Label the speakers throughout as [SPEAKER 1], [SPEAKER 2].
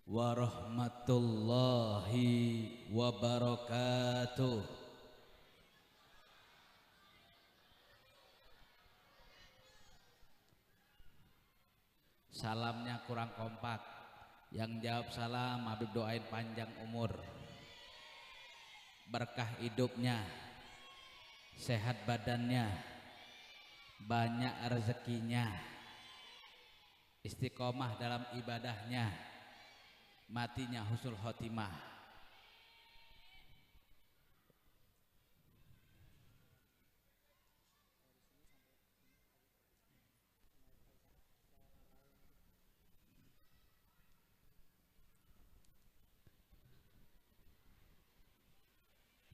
[SPEAKER 1] warahmatullahi wabarakatuh. Salamnya kurang kompak. Yang jawab salam Habib doain panjang umur, berkah hidupnya, sehat badannya, banyak rezekinya, istiqomah dalam ibadahnya, matinya husnul khotimah.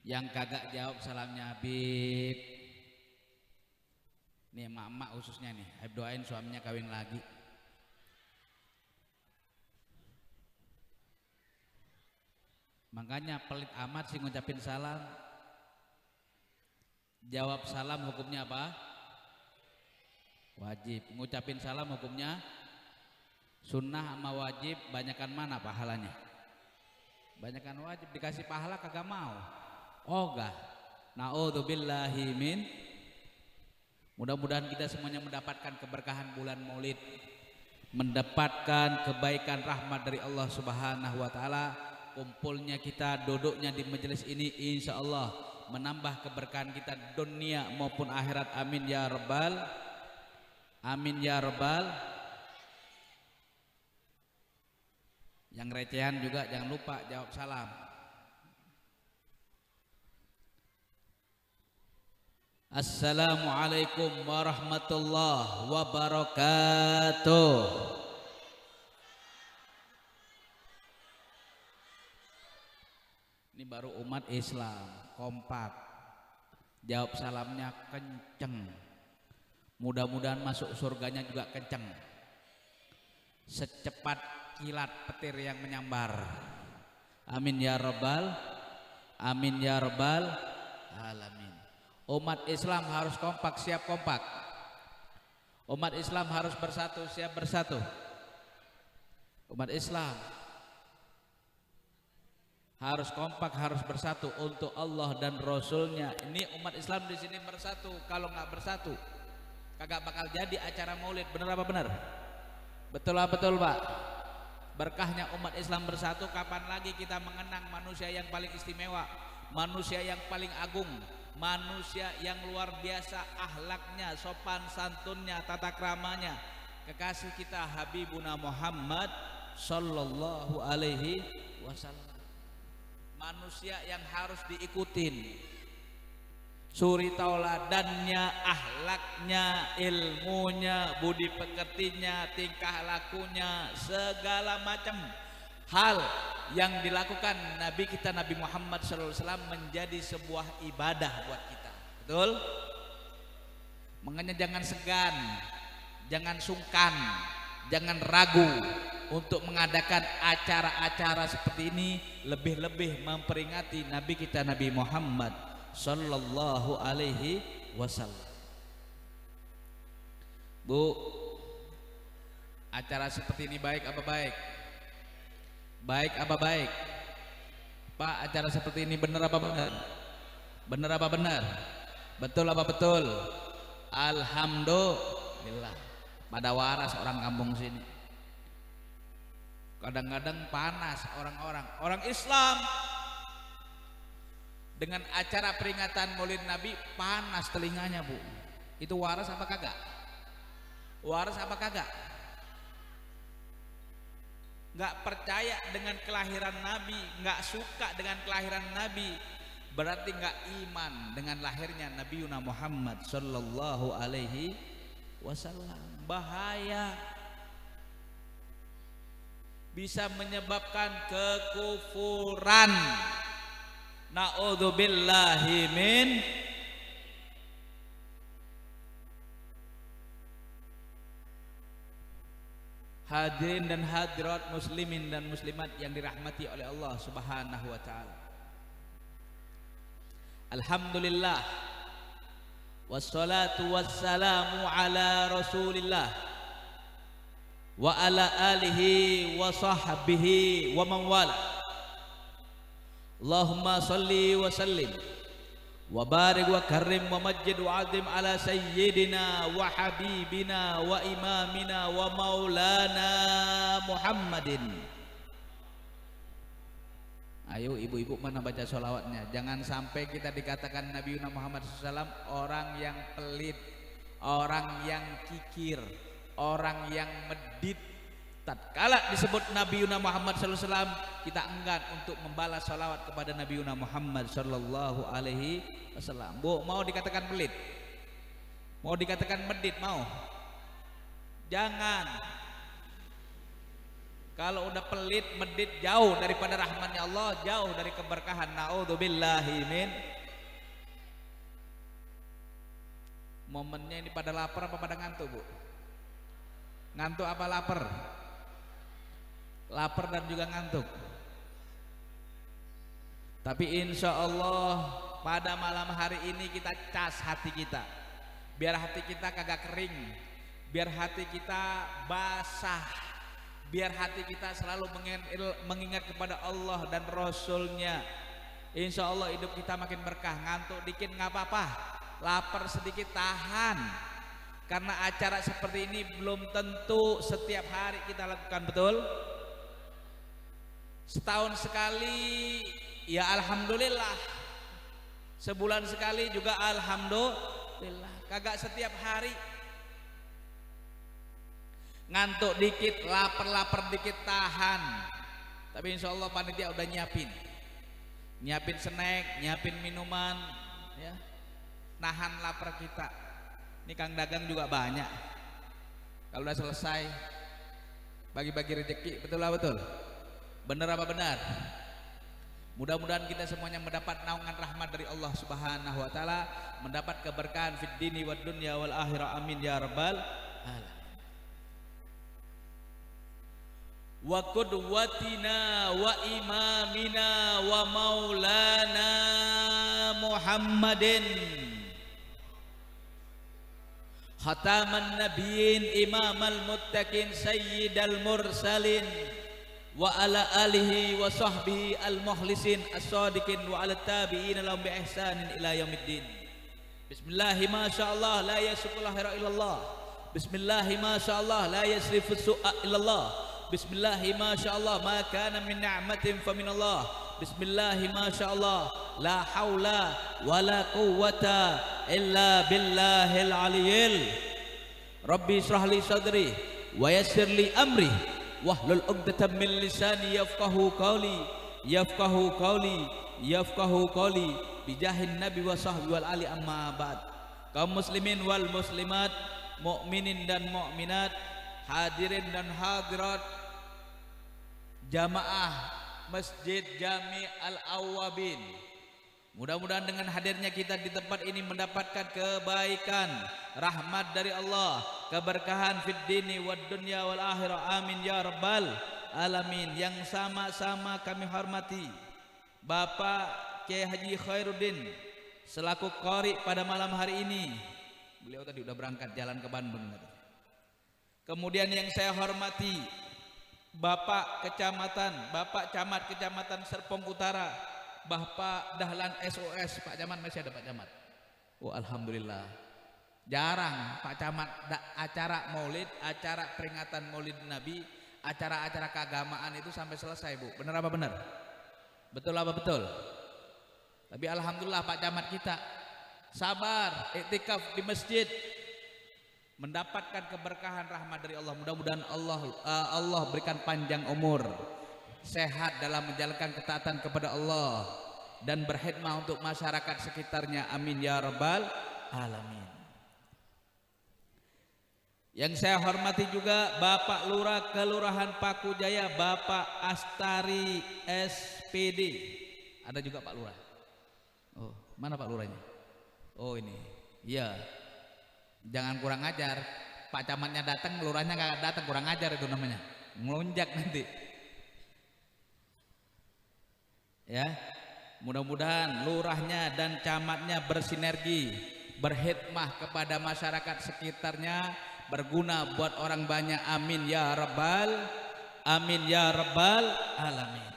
[SPEAKER 1] Yang kagak jawab salamnya Habib, nih emak-emak khususnya nih, Habib doain suaminya kawin lagi. Makanya pelit amat sih ngucapin salam. Jawab salam hukumnya apa? Wajib. Ngucapin salam hukumnya sunnah sama wajib, banyakan mana pahalanya? Banyakan wajib, dikasih pahala kagak mau. Ogah. Naudzubillahi min. Mudah-mudahan kita semuanya mendapatkan keberkahan bulan Maulid, mendapatkan kebaikan rahmat dari Allah Subhanahu wa taala. Kumpulnya kita, duduknya di majelis ini insya Allah menambah keberkahan kita dunia maupun akhirat. Amin ya rabbal, amin ya rabbal. Yang recehan juga jangan lupa jawab salam. Assalamualaikum warahmatullahi wabarakatuh. Ini baru umat Islam kompak, jawab salamnya kenceng. Mudah-mudahan masuk surganya juga kenceng, secepat kilat petir yang menyambar. Amin ya rabbal, amin ya rabbal alamin. Umat Islam harus kompak, siap kompak. Umat Islam harus bersatu, siap bersatu. Umat Islam harus kompak, harus bersatu untuk Allah dan Rasulnya. Ini umat Islam di sini bersatu. Kalau nggak bersatu, kagak bakal jadi acara Maulid. Bener apa bener? Betul apa betul Pak? Berkahnya umat Islam bersatu. Kapan lagi kita mengenang manusia yang paling istimewa, manusia yang paling agung, manusia yang luar biasa akhlaknya, sopan santunnya, tata kramanya, kekasih kita Habibuna Muhammad sallallahu alaihi wasallam. Manusia yang harus diikutin, suri tauladannya, akhlaknya, ilmunya, budi pekertinya, tingkah lakunya, segala macam hal yang dilakukan Nabi kita Nabi Muhammad SAW menjadi sebuah ibadah buat kita. Betul? Makanya jangan segan, jangan sungkan, jangan ragu untuk mengadakan acara-acara seperti ini, lebih-lebih memperingati Nabi kita Nabi Muhammad sallallahu alaihi wasallam. Bu, acara seperti ini baik apa baik? Baik apa baik? Pak, acara seperti ini benar apa benar? Benar apa benar? Betul apa betul? Alhamdulillah. Pada waras orang kampung sini. Kadang-kadang panas orang Islam dengan acara peringatan Maulid Nabi, panas telinganya Bu. Itu waras apa kagak? Waras apa kagak? Nggak percaya dengan kelahiran Nabi, nggak suka dengan kelahiran Nabi, berarti nggak iman dengan lahirnya Nabi Muhammad sallallahu alaihi wasallam. Bahaya, bisa menyebabkan kekufuran. Naudzubillahi min. Hadirin dan hadirat muslimin dan muslimat yang dirahmati oleh Allah Subhanahu wa taala. Alhamdulillah wassalatu wassalamu ala Rasulillah wa ala alihi wa sahbihi wa man wala. Allahumma salli wa sallim wa barik wa karim wa majid wa azim ala sayyidina wa habibina wa imamina wa maulana Muhammadin. Ayo ibu-ibu mana baca sholawatnya. Jangan sampai kita dikatakan Nabi Muhammad SAW orang yang pelit, orang yang kikir, orang yang medit. Tatkala disebut Nabi Muhammad SAW, kita enggan untuk membalas sholawat kepada Nabi Muhammad Sallallahu Alaihi Wasallam. Bu, mau dikatakan pelit, mau dikatakan medit, mau? Jangan. Kalau udah pelit, medit, jauh daripada rahmatnya Allah, jauh dari keberkahan. Na'udzubillahi min. Momennya ini pada lapar apa pada ngantuk, Bu? Ngantuk apa lapar? Lapar dan juga ngantuk. Tapi insya Allah pada malam hari ini kita cas hati kita, biar hati kita kagak kering, biar hati kita basah, biar hati kita selalu mengingat kepada Allah dan Rasulnya. Insya Allah hidup kita makin berkah. Ngantuk dikit nggak apa-apa, lapar sedikit tahan, karena acara seperti ini belum tentu setiap hari kita lakukan, betul? Setahun sekali ya alhamdulillah, sebulan sekali juga alhamdulillah, kagak setiap hari. Ngantuk dikit, lapar dikit tahan. Tapi insya Allah panitia udah nyiapin snack, nyiapin minuman, ya, nahan lapar kita. Ini Kang Dagang juga banyak. Kalau udah selesai bagi-bagi rezeki, betul lah, betul. Benar apa benar? Mudah-mudahan kita semuanya mendapat naungan rahmat dari Allah Subhanahu wa taala, mendapat keberkahan fid dini wad dunya wal akhirah, amin ya rabbal alamin. Wa qudwatina wa imamina wa maulana Muhammadin khataman nabiyyin imamal muttaqin sayyidal mursalin wa ala alihi wa sahbihi al-mukhlisin as-sadiqin wa ala tabi'in lahum bi ihsanin ila yaumiddin. Bismillahi masyaallah la yasqul khairu illallah. Bismillahi masyaallah la yasrifu su'a illallah. Bismillahi masyaallah ma kana min ni'matin fa min Allah. Bismillahi masyaallah la haula wa la quwwata illa billahil aliyyil. Rabbi israh li sadri wa yassir li amri wahlul 'uqdatam min lisani yafqahu qawli bijahin nabi wa sahbi wal ali, amma ba'd. Kaum muslimin wal muslimat, mukminin dan mukminat, hadirin dan hadirat, jamaah Masjid Jami Al-Awwabin, mudah-mudahan dengan hadirnya kita di tempat ini mendapatkan kebaikan, rahmat dari Allah, keberkahan fid dini wad dunya wal akhirah, amin ya rabbal alamin. Yang sama-sama kami hormati Bapak Kiai Haji Khairuddin selaku qari pada malam hari ini. Beliau tadi udah berangkat jalan ke Bandung. Kemudian yang saya hormati Bapak Camat Kecamatan Serpong Utara, Bapak Dahlan SOS. Pak Camat masih ada, Pak Camat? Oh alhamdulillah. Jarang Pak Camat acara maulid, acara peringatan maulid Nabi, acara-acara keagamaan itu sampai selesai, Bu. Benar apa benar? Betul apa betul? Tapi alhamdulillah Pak Camat kita sabar, iktikaf di masjid, mendapatkan keberkahan rahmat dari Allah. Mudah-mudahan Allah berikan panjang umur, sehat dalam menjalankan ketaatan kepada Allah, dan berkhidmah untuk masyarakat sekitarnya, amin ya rabbal alamin. Yang saya hormati juga Bapak Lurah Kelurahan Paku Jaya, Bapak Astari SPD. Ada juga Pak Lurah. Oh, mana Pak Lurahnya? Oh ini, iya. Jangan kurang ajar, Pak Camatnya datang, lurahnya nggak datang, kurang ajar itu namanya, melonjak nanti. Ya, mudah-mudahan lurahnya dan camatnya bersinergi, berkhidmah kepada masyarakat sekitarnya, berguna buat orang banyak. Amin ya rabbal alamin.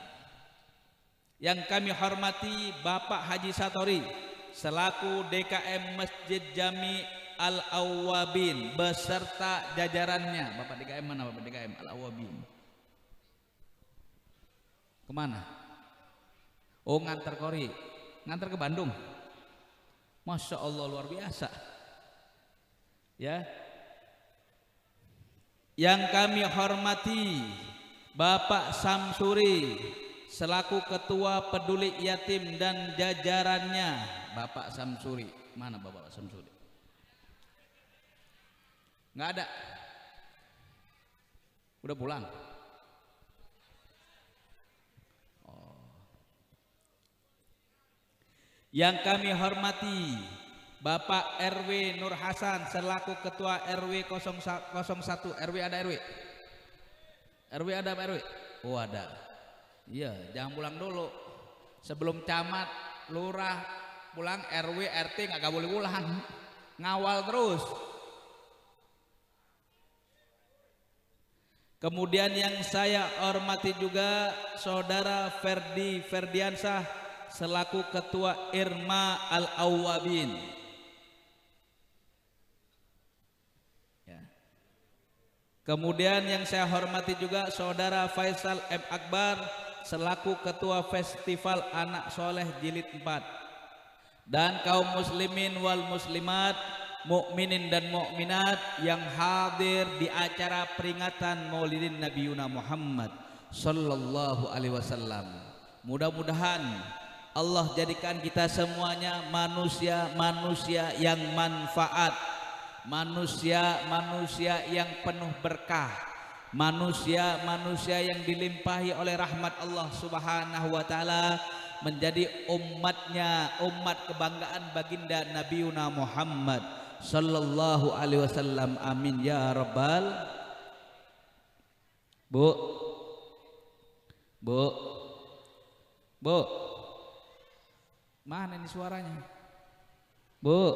[SPEAKER 1] Yang kami hormati Bapak Haji Satori selaku DKM Masjid Jami Al-Awwabin beserta jajarannya. Bapak DKM mana? Bapak DKM Al-Awwabin kemana? Oh, ngantar kori, ngantar ke Bandung. Masya Allah, luar biasa ya. Yang kami hormati Bapak Samsuri selaku Ketua Peduli Yatim dan jajarannya. Bapak Samsuri mana? Bapak Samsuri nggak ada, udah pulang. Yang kami hormati Bapak RW Nur Hasan selaku Ketua RW 01. RW ada RW? RW ada Pak RW? Oh ada. Iya, jangan pulang dulu. Sebelum camat, lurah pulang, RW RT nggak boleh pulang. Ngawal terus. Kemudian yang saya hormati juga Saudara Ferdiansah selaku Ketua Irma Al-Awwabin ya. Kemudian yang saya hormati juga Saudara Faisal M. Akbar selaku Ketua Festival Anak Soleh Jilid 4. Dan kaum muslimin wal muslimat, mukminin dan mukminat yang hadir di acara peringatan Maulidin Nabiyuna Muhammad sallallahu alaihi wasallam. Mudah-mudahan Allah jadikan kita semuanya manusia-manusia yang manfaat, manusia-manusia yang penuh berkah, manusia-manusia yang dilimpahi oleh rahmat Allah Subhanahu wa taala, menjadi umatnya, umat kebanggaan baginda Nabiuna Muhammad sallallahu alaihi wasallam. Amin ya rabbal. Bu, mana ini suaranya? Bu,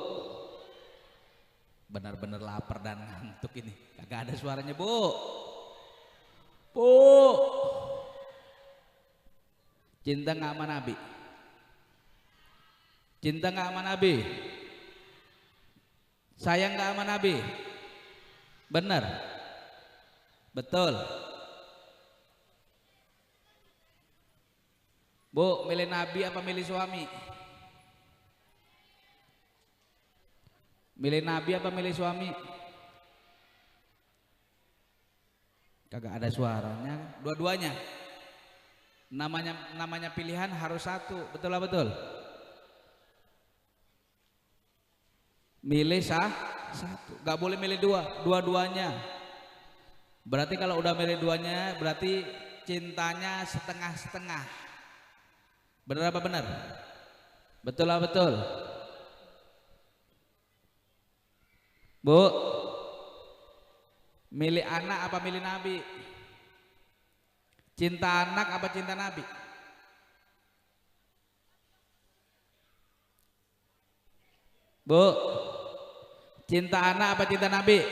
[SPEAKER 1] benar-benar lapar dan ngantuk ini, kagak ada suaranya. Bu, cinta nggak sama Nabi? Cinta nggak sama Nabi? Sayang nggak sama Nabi? Benar? Betul? Bu, milih Nabi apa milih suami? Milih Nabi apa milih suami? Kagak ada suaranya. Dua-duanya. Namanya pilihan harus satu. Betul lah, betul. Milih satu. Gak boleh milih dua-duanya. Berarti kalau udah milih duanya, berarti cintanya setengah-setengah. Benar apa benar? Betul lah, betul. Bu, milih anak apa milih Nabi? Cinta anak apa cinta Nabi? Bu, cinta anak apa cinta Nabi?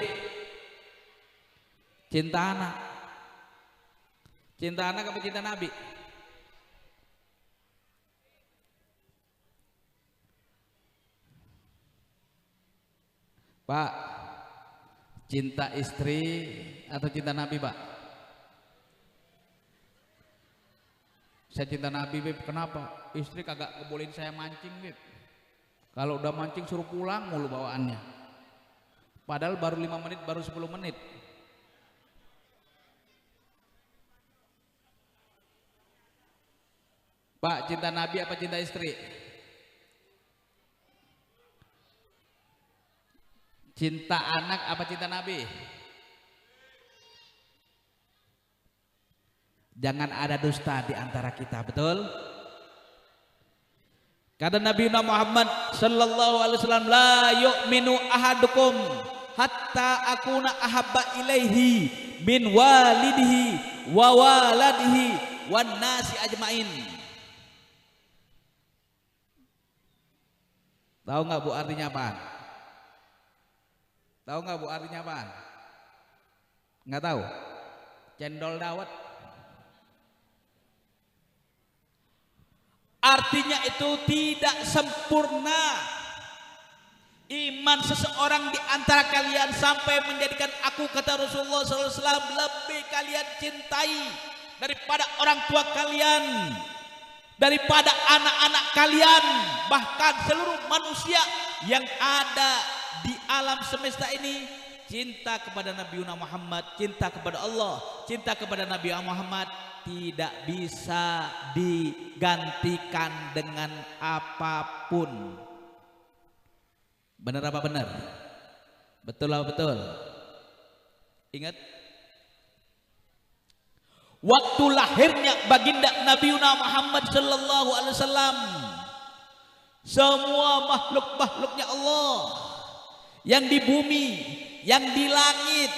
[SPEAKER 1] Cinta anak. Cinta anak apa cinta Nabi? Pak, cinta istri atau cinta Nabi, Pak? Saya cinta Nabi, Beb. Kenapa? Istri kagak ngebolehin saya mancing, Beb. Kalau udah mancing suruh pulang mulu bawaannya. Padahal baru 5 menit, baru 10 menit. Pak, cinta Nabi apa cinta istri? Cinta anak apa cinta Nabi? Jangan ada dusta di antara kita, betul? Kata Nabi Muhammad sallallahu alaihi wasallam, la yu'minu ahadukum hatta akuna ahabba ilaihi min walidihi wa waladihi wan nasi ajmain. Tahu nggak Bu artinya apa? Tahu nggak Bu artinya apa? Nggak tahu? Cendol dawet. Artinya itu tidak sempurna iman seseorang di antara kalian sampai menjadikan aku, kata Rasulullah SAW, lebih kalian cintai daripada orang tua kalian, daripada anak-anak kalian, bahkan seluruh manusia yang ada di alam semesta ini. Cinta kepada Nabi Muhammad, cinta kepada Allah, cinta kepada Nabi Muhammad tidak bisa digantikan dengan apapun. Benar apa benar? Betul apa betul? Ingat, waktu lahirnya baginda Nabi Muhammad sallallahu alaihi wasallam, semua makhluk-makhluknya Allah yang di bumi, yang di langit,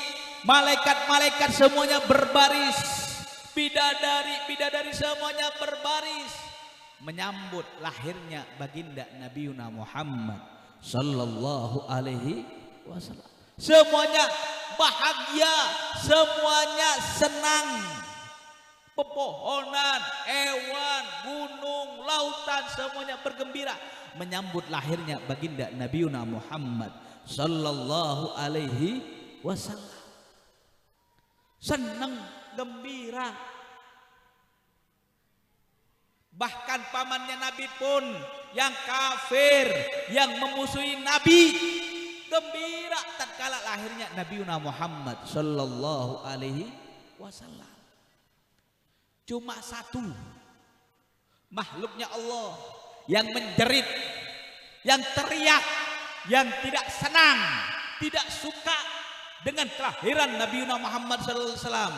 [SPEAKER 1] malaikat-malaikat semuanya berbaris, bidadari semuanya berbaris menyambut lahirnya baginda Nabi Muhammad sallallahu alaihi wasallam. Semuanya bahagia, semuanya senang. Pepohonan, hewan, gunung, lautan semuanya bergembira menyambut lahirnya baginda Nabi Muhammad sallallahu alaihi wasallam. Senang, gembira. Bahkan pamannya Nabi pun yang kafir, yang memusuhi Nabi, gembira tatkala lahirnya Nabi Muhammad sallallahu alaihi wasallam. Cuma satu makhluknya Allah yang menjerit, yang teriak, yang tidak senang, tidak suka dengan kelahiran Nabi Muhammad SAW,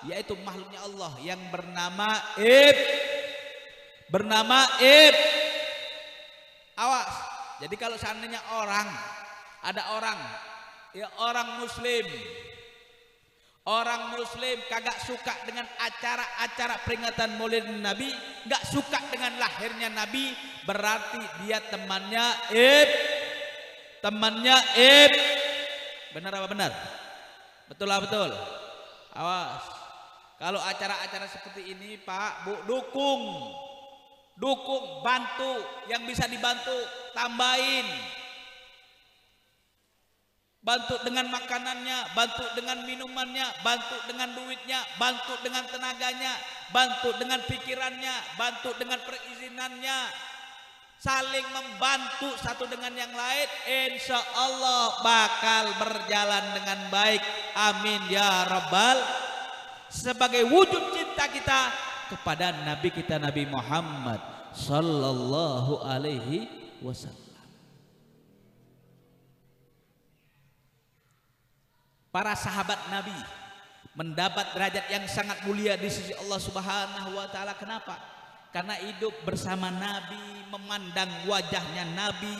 [SPEAKER 1] yaitu makhluknya Allah yang bernama Ib. Awas, jadi kalau seandainya ada orang muslim kagak suka dengan acara-acara peringatan Maulid Nabi, gak suka dengan lahirnya Nabi, berarti dia temannya Ib. Benar apa benar? Betul apa betul? Awas, kalau acara-acara seperti ini Pak Bu, dukung, bantu yang bisa dibantu, tambahin, bantu dengan makanannya, bantu dengan minumannya, bantu dengan duitnya, bantu dengan tenaganya, bantu dengan pikirannya, bantu dengan perizinannya, saling membantu satu dengan yang lain, insya Allah bakal berjalan dengan baik. Amin ya rabbal. Sebagai wujud cinta kita kepada Nabi kita Nabi Muhammad sallallahu alaihi wasallam. Para sahabat Nabi mendapat derajat yang sangat mulia di sisi Allah Subhanahu wa taala. Kenapa? Karena hidup bersama Nabi, memandang wajahnya Nabi,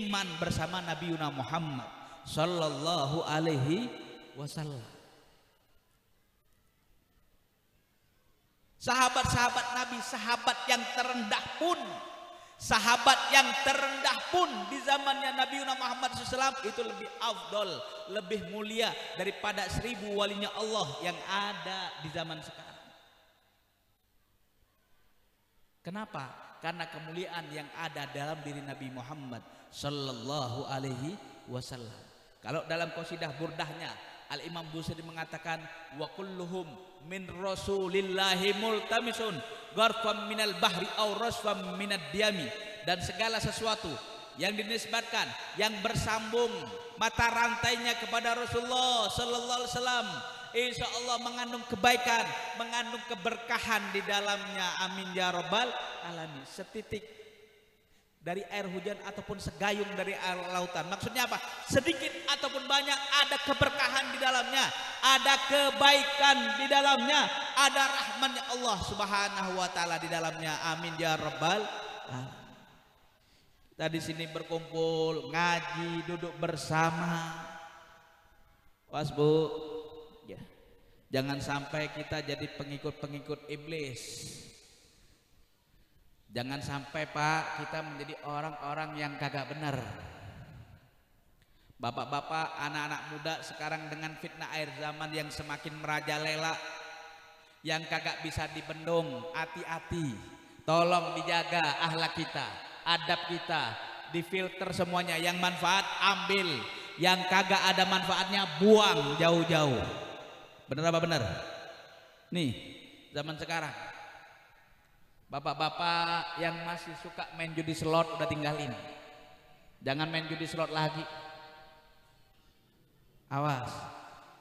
[SPEAKER 1] iman bersama Nabi Muhammad sallallahu alaihi wasallam. Sahabat-sahabat Nabi, sahabat yang terendah pun di zamannya Nabi Muhammad SAW itu lebih afdol, lebih mulia daripada 1000 walinya Allah yang ada di zaman sekarang. Kenapa? Karena kemuliaan yang ada dalam diri Nabi Muhammad sallallahu alaihi wasallam. Kalau dalam qasidah burdahnya Al-Imam Busiri mengatakan, wa kulluhum min rasulillahi multamisun gharfam minal bahri aw rasfam minad diyami. Dan segala sesuatu yang dinisbatkan, yang bersambung mata rantainya kepada Rasulullah sallallahu alaihi wasallam, insya Allah mengandung kebaikan, mengandung keberkahan di dalamnya. Amin ya rabbal alamin. Setitik dari air hujan ataupun segayung dari air lautan. Maksudnya apa? Sedikit ataupun banyak ada keberkahan di dalamnya, ada kebaikan di dalamnya, ada rahmatnya Allah Subhanahu wa taala di dalamnya. Amin ya rabbal alamin. Kita di sini berkumpul, ngaji, duduk bersama. Was Bu, ya. Jangan sampai kita jadi pengikut-pengikut iblis. Jangan sampai Pak kita menjadi orang-orang yang kagak benar. Bapak-bapak, anak-anak muda sekarang dengan fitnah air zaman yang semakin merajalela, yang kagak bisa dibendung, hati-hati, tolong dijaga akhlak kita, adab kita, difilter semuanya. Yang manfaat ambil, yang kagak ada manfaatnya buang jauh-jauh. Bener apa bener? Nih zaman sekarang, bapak-bapak yang masih suka main judi slot udah tinggalin, jangan main judi slot lagi. Awas,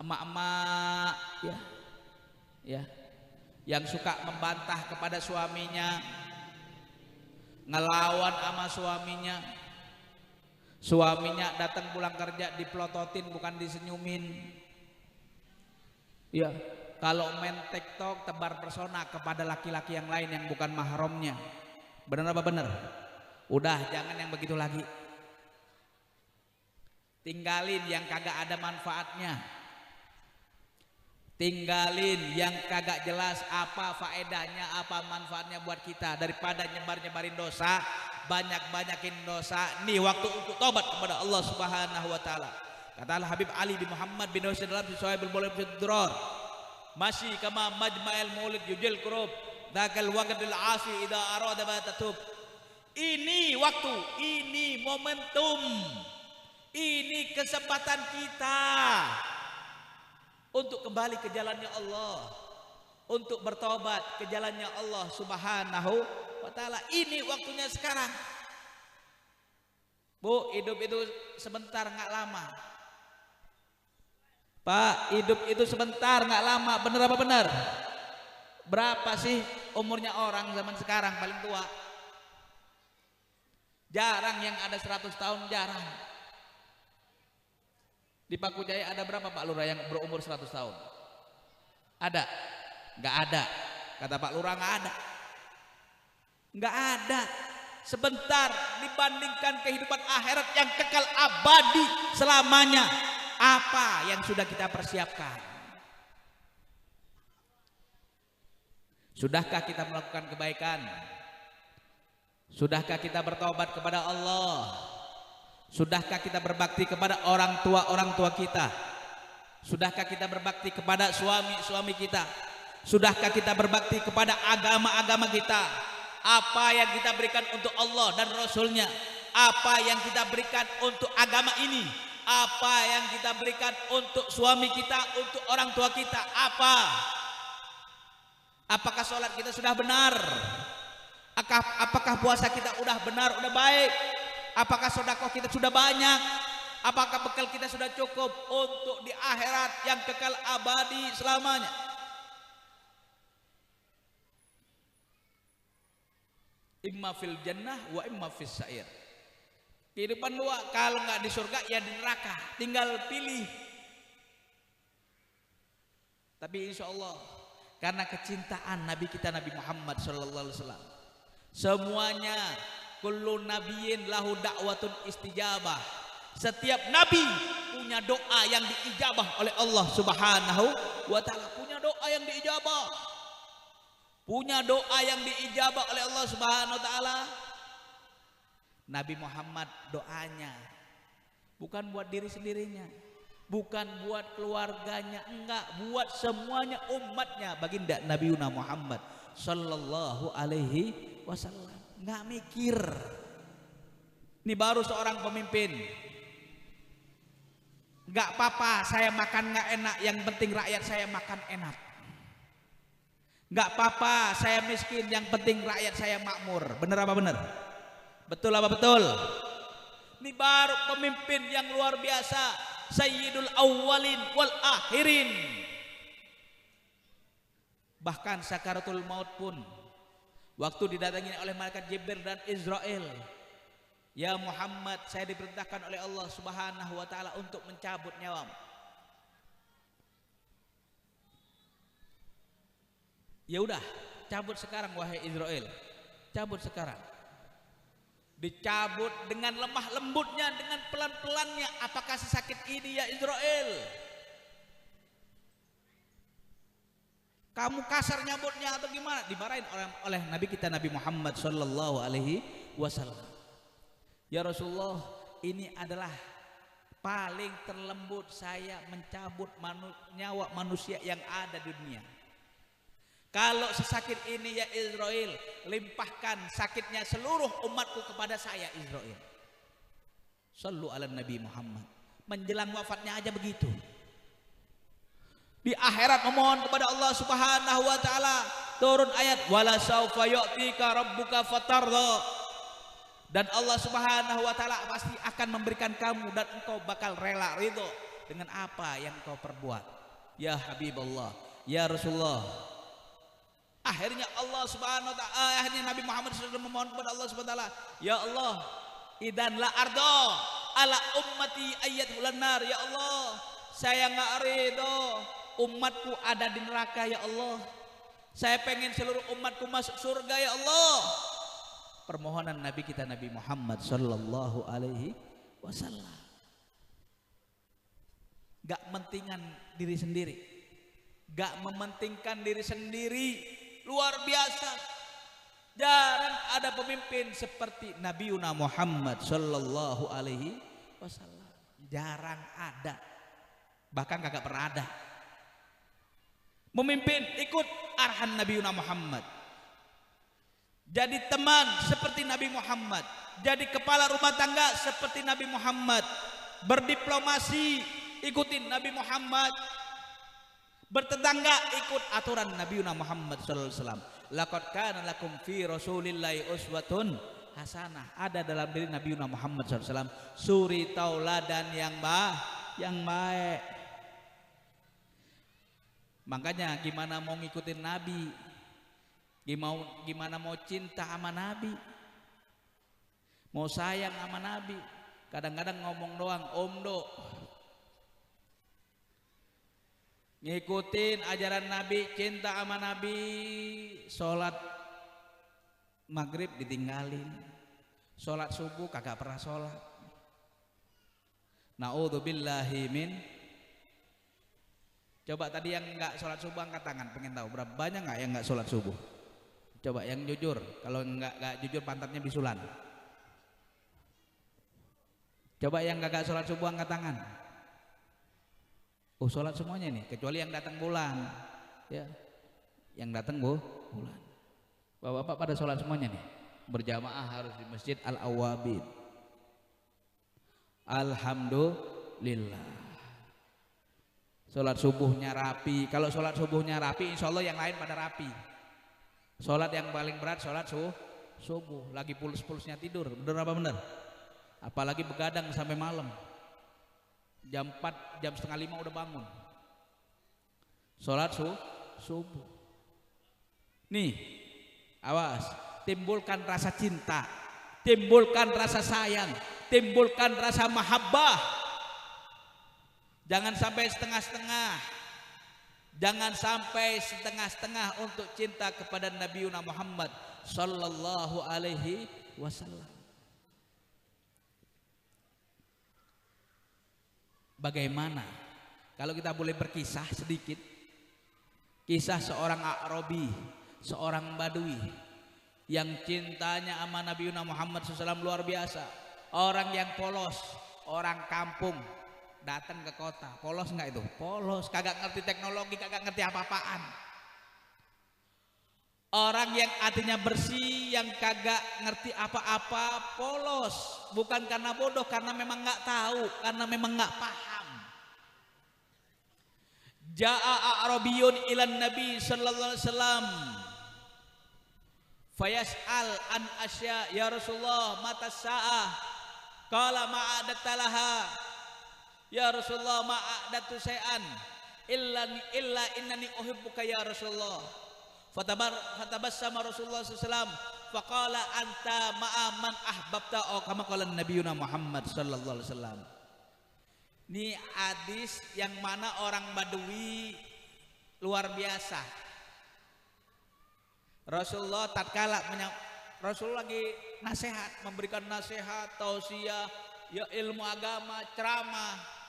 [SPEAKER 1] emak-emak ya, yang suka membantah kepada suaminya, ngelawan sama suaminya datang pulang kerja dipelototin bukan disenyumin. Ya, kalau main TikTok tebar persona kepada laki-laki yang lain yang bukan mahramnya. Bener apa bener? Udah jangan yang begitu lagi. Tinggalin yang kagak ada manfaatnya, tinggalin yang kagak jelas apa faedahnya, apa manfaatnya buat kita. Daripada nyebar-nyebarin dosa, banyak-banyakin dosa. Nih waktu untuk tobat kepada Allah Subhanahu wa taala. Kata Al Habib Ali bin Muhammad bin Husain dalam Sahih Al-Bukhari Ad-Durar, masih kama majma'il maulid yujil qurub dakal waqtil asi idza arada batatub. Ini waktu, ini momentum, ini kesempatan kita untuk kembali ke jalannya Allah, untuk bertobat ke jalannya Allah Subhanahu wa taala. Ini waktunya sekarang. Bu, hidup itu sebentar nggak lama. Pak, hidup itu sebentar nggak lama. Bener apa bener? Berapa sih umurnya orang zaman sekarang paling tua? Jarang yang ada 100 tahun, jarang. Di Paku Jaya ada berapa Pak Lurah yang berumur 100 tahun? Ada? Nggak ada. Kata Pak Lurah nggak ada. Nggak ada. Sebentar dibandingkan kehidupan akhirat yang kekal abadi selamanya. Apa yang sudah kita persiapkan? Sudahkah kita melakukan kebaikan? Sudahkah kita bertobat kepada Allah? Sudahkah kita berbakti kepada orang tua kita? Sudahkah kita berbakti kepada suami kita? Sudahkah kita berbakti kepada agama kita? Apa yang kita berikan untuk Allah dan Rasulnya? Apa yang kita berikan untuk agama ini? Apa yang kita berikan untuk suami kita, untuk orang tua kita? Apakah sholat kita sudah benar? Apakah puasa kita udah benar, udah baik? Apakah sedekah kita sudah banyak? Apakah bekal kita sudah cukup untuk di akhirat yang kekal abadi selamanya? Imma fil jannah wa imma fis sa'ir. Kehidupan dua, kalau nggak di surga ya di neraka, tinggal pilih. Tapi insya Allah karena kecintaan Nabi kita Nabi Muhammad sallallahu alaihi wasallam, semuanya kullu nabiyyin lahu da'watun istijabah. Setiap nabi punya doa yang diijabah oleh Allah Subhanahu wa taala, punya doa yang diijabah. Punya doa yang diijabah oleh Allah Subhanahu wa taala. Nabi Muhammad doanya bukan buat diri sendirinya, bukan buat keluarganya, enggak, buat semuanya umatnya, baginda Nabi Muhammad sallallahu alaihi wasallam. Nggak mikir. Ini baru seorang pemimpin. Nggak apa-apa saya makan nggak enak, yang penting rakyat saya makan enak. Nggak apa-apa saya miskin, yang penting rakyat saya makmur. Bener apa bener? Betul apa betul? Ini baru pemimpin yang luar biasa, Sayyidul Awwalin wal Akhirin. Bahkan sakaratul maut pun waktu didatangi oleh malaikat Jibril dan Israel, ya Muhammad, saya diperintahkan oleh Allah Subhanahu wa taala untuk mencabut nyawamu. Ya udah, cabut sekarang wahai Israel. Cabut sekarang. Dicabut dengan lemah lembutnya, dengan pelan-pelannya. Apakah sesakit ini ya Israel? Kamu kasar nyabutnya atau gimana? Dimarahin oleh Nabi kita Nabi Muhammad sallallahu alaihi wasallam. Ya Rasulullah, ini adalah paling terlembut saya mencabut nyawa manusia yang ada di dunia. Kalau sesakit ini ya Israel, limpahkan sakitnya seluruh umatku kepada saya Israel. Sallu ala Nabi Muhammad. Menjelang wafatnya aja begitu. Di akhirat memohon kepada Allah Subhanahu wa taala, turun ayat wala saufa yu'tika rabbuka fatarda. Dan Allah Subhanahu wa taala pasti akan memberikan kamu dan engkau bakal rela ridho dengan apa yang kau perbuat. Ya Habibullah, ya Rasulullah. Akhirnya Allah Subhanahu wa taala, akhirnya Nabi Muhammad SAW memohon kepada Allah Subhanahu wa taala, ya Allah, idan la ardo ala ummati ayyatul nar, ya Allah, saya enggak ridho umatku ada di neraka ya Allah. Saya pengen seluruh umatku masuk surga ya Allah. Permohonan Nabi kita Nabi Muhammad sallallahu alaihi wasallam. Gak mentingkan diri sendiri, gak mementingkan diri sendiri, luar biasa. Jarang ada pemimpin seperti Nabi Muhammad sallallahu alaihi wasallam. Jarang ada, bahkan kagak pernah ada. Memimpin ikut arahan Nabi Muhammad. Jadi teman seperti Nabi Muhammad, jadi kepala rumah tangga seperti Nabi Muhammad, berdiplomasi ikutin Nabi Muhammad, bertetangga ikut aturan Nabi Muhammad sallallahu alaihi wasallam. Laqad kana lakum fi Rasulillahi uswatun hasanah. Ada dalam diri Nabi Muhammad sallallahu alaihi wasallam suri tauladan yang baik. Makanya gimana mau ngikutin Nabi? Gimana mau cinta sama Nabi, mau sayang sama Nabi? Kadang-kadang ngomong doang, omdo. Ngikutin ajaran Nabi, cinta sama Nabi, sholat maghrib ditinggalin, sholat subuh kagak pernah sholat. Na'udzubillahi min. Coba tadi yang nggak sholat subuh angkat tangan, pengen tahu berapa banyak nggak yang nggak sholat subuh? Coba yang jujur, kalau nggak jujur pantatnya bisulan. Coba yang nggak sholat subuh angkat tangan. Oh sholat semuanya nih, kecuali yang datang bulan, ya, yang datang bulan. Bapak-bapak pada sholat semuanya nih, berjamaah harus di Masjid Al Awwabin. Alhamdulillah. Sholat subuhnya rapi. Kalau sholat subuhnya rapi, insya Allah yang lain pada rapi. Sholat yang paling berat sholat subuh, lagi pules-pulesnya tidur, bener apa bener? Apalagi begadang sampai malam, jam 4, jam setengah 5 udah bangun. Sholat subuh. Nih, awas, timbulkan rasa cinta, timbulkan rasa sayang, timbulkan rasa mahabbah. Jangan sampai setengah-setengah. Jangan sampai setengah-setengah untuk cinta kepada Nabi Muhammad sallallahu alaihi wasallam. Bagaimana kalau kita boleh berkisah sedikit, kisah seorang Arabi, seorang Badui yang cintanya sama Nabi Muhammad SAW luar biasa. Orang yang polos, orang kampung datang ke kota, polos nggak itu? Polos, kagak ngerti teknologi, kagak ngerti apa-apaan. Orang yang hatinya bersih, yang kagak ngerti apa-apa, polos. Bukan karena bodoh, karena memang nggak tahu, karena memang nggak paham. Ja'a Arabiyun ilan Nabi sallallahu alaihi wasallam fayas'al an asya, ya Rasulullah mata sa'ah, qala ma'adatalaha. Ya Rasulullah ma'adatu say'an illa innani uhibbuka ya Rasulullah. Fatabassama Rasulullah SAW faqala anta ma'a man ahbabta, oh kama qala nabiyuna Muhammad sallallahu alaihi wasallam. Ini hadis yang mana orang Badui luar biasa. Rasulullah tatkala Rasulullah lagi nasihat, memberikan nasihat, tausiah, ya ilmu agama, ceramah.